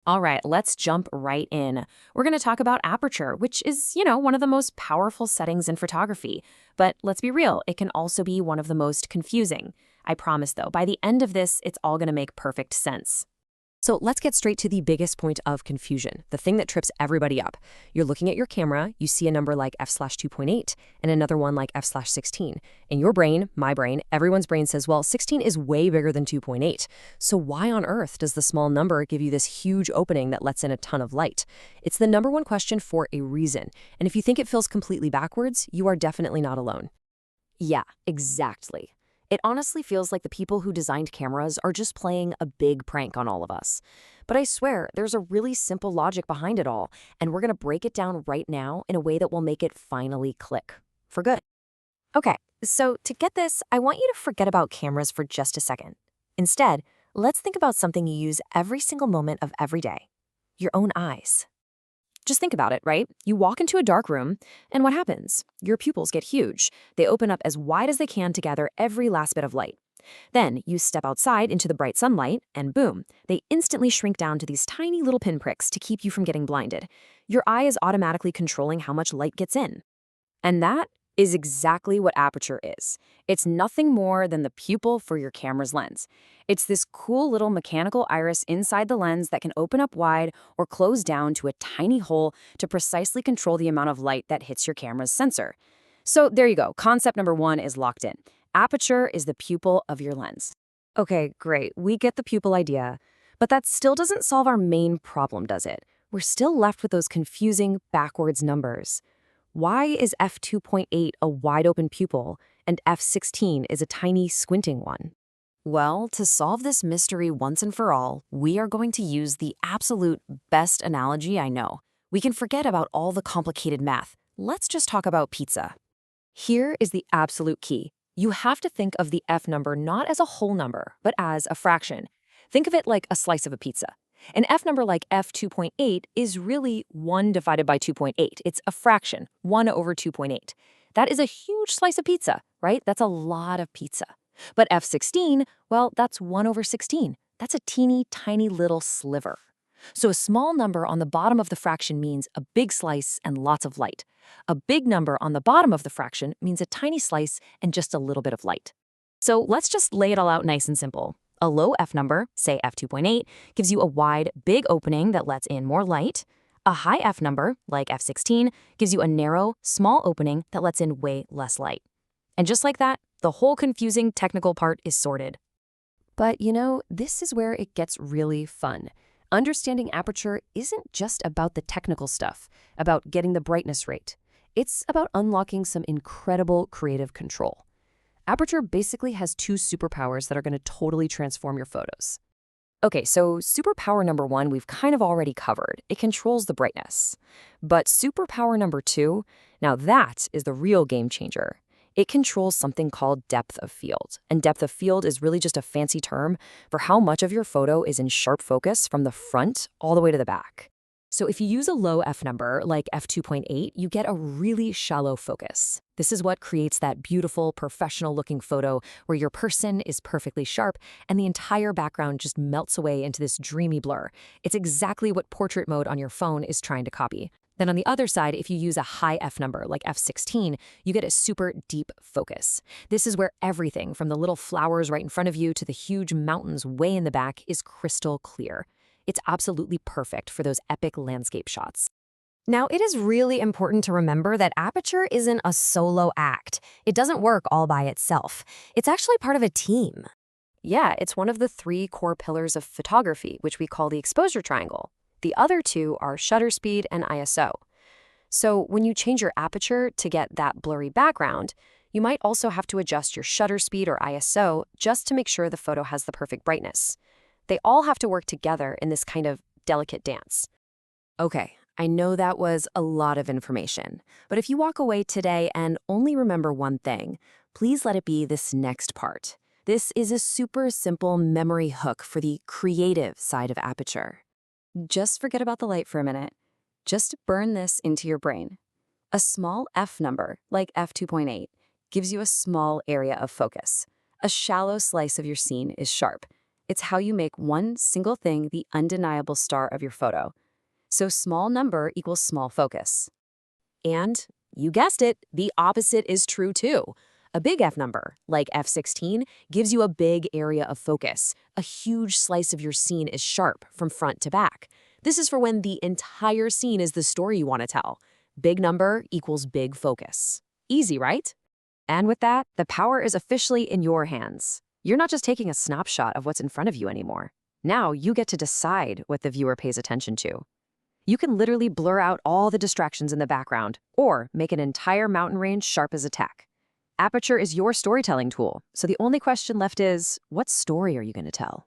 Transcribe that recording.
All right, let's jump right in. We're going to talk about aperture, which is, one of the most powerful settings in photography. But let's be real, it can also be one of the most confusing. I promise, though, by the end of this, it's all going to make perfect sense. So let's get straight to the biggest point of confusion, the thing that trips everybody up. You're looking at your camera, you see a number like f/2.8 and another one like f/16. And your brain, my brain, everyone's brain says, well, 16 is way bigger than 2.8. So why on earth does the small number give you this huge opening that lets in a ton of light? It's the number one question for a reason. And if you think it feels completely backwards, you are definitely not alone. Yeah, exactly. It honestly feels like the people who designed cameras are just playing a big prank on all of us. But I swear, there's a really simple logic behind it all, and we're going to break it down right now in a way that will make it finally click. For good. Okay, so to get this, I want you to forget about cameras for just a second. Instead, let's think about something you use every single moment of every day. Your own eyes. Just think about it, right? You walk into a dark room, and what happens? Your pupils get huge. They open up as wide as they can to gather every last bit of light. Then you step outside into the bright sunlight, and boom, they instantly shrink down to these tiny little pinpricks to keep you from getting blinded. Your eye is automatically controlling how much light gets in. And that is exactly what aperture is. It's nothing more than the pupil for your camera's lens. It's this cool little mechanical iris inside the lens that can open up wide or close down to a tiny hole to precisely control the amount of light that hits your camera's sensor. So there you go. Concept number one is locked in. Aperture is the pupil of your lens. Okay, great. We get the pupil idea. But that still doesn't solve our main problem, does it? We're still left with those confusing backwards numbers. Why is f2.8 a wide-open pupil and f16 is a tiny, squinting one? Well, to solve this mystery once and for all, we are going to use the absolute best analogy I know. We can forget about all the complicated math. Let's just talk about pizza. Here is the absolute key. You have to think of the f number not as a whole number, but as a fraction. Think of it like a slice of a pizza. An f number like f2.8 is really 1 divided by 2.8. It's a fraction, 1 over 2.8. That is a huge slice of pizza, right? That's a lot of pizza. But f16, well, that's 1 over 16. That's a teeny tiny little sliver. So a small number on the bottom of the fraction means a big slice and lots of light. A big number on the bottom of the fraction means a tiny slice and just a little bit of light. So let's just lay it all out nice and simple. A low f number, say f2.8, gives you a wide, big opening that lets in more light. A high f number, like f16, gives you a narrow, small opening that lets in way less light. And just like that, the whole confusing technical part is sorted. But this is where it gets really fun. Understanding aperture isn't just about the technical stuff, about getting the brightness rate. It's about unlocking some incredible creative control. Aperture basically has two superpowers that are going to totally transform your photos. Okay, so superpower number one we've kind of already covered. It controls the brightness. But superpower number two, now that is the real game changer. It controls something called depth of field. And depth of field is really just a fancy term for how much of your photo is in sharp focus from the front all the way to the back. So if you use a low f number, like f2.8, you get a really shallow focus. This is what creates that beautiful, professional-looking photo where your person is perfectly sharp and the entire background just melts away into this dreamy blur. It's exactly what portrait mode on your phone is trying to copy. Then on the other side, if you use a high f number, like f16, you get a super deep focus. This is where everything from the little flowers right in front of you to the huge mountains way in the back is crystal clear. It's absolutely perfect for those epic landscape shots. Now, it is really important to remember that aperture isn't a solo act. It doesn't work all by itself. It's actually part of a team. Yeah, it's one of the 3 core pillars of photography, which we call the exposure triangle. The other 2 are shutter speed and ISO. So when you change your aperture to get that blurry background, you might also have to adjust your shutter speed or ISO just to make sure the photo has the perfect brightness. They all have to work together in this kind of delicate dance. Okay, I know that was a lot of information, but if you walk away today and only remember one thing, please let it be this next part. This is a super simple memory hook for the creative side of aperture. Just forget about the light for a minute. Just burn this into your brain. A small f number, like f2.8, gives you a small area of focus. A shallow slice of your scene is sharp. It's how you make one single thing the undeniable star of your photo. So small number equals small focus. And you guessed it, the opposite is true too. A big F number, like F16, gives you a big area of focus. A huge slice of your scene is sharp from front to back. This is for when the entire scene is the story you want to tell. Big number equals big focus. Easy, right? And with that, the power is officially in your hands. You're not just taking a snapshot of what's in front of you anymore. Now you get to decide what the viewer pays attention to. You can literally blur out all the distractions in the background or make an entire mountain range sharp as a tack. Aperture is your storytelling tool, so the only question left is, what story are you going to tell?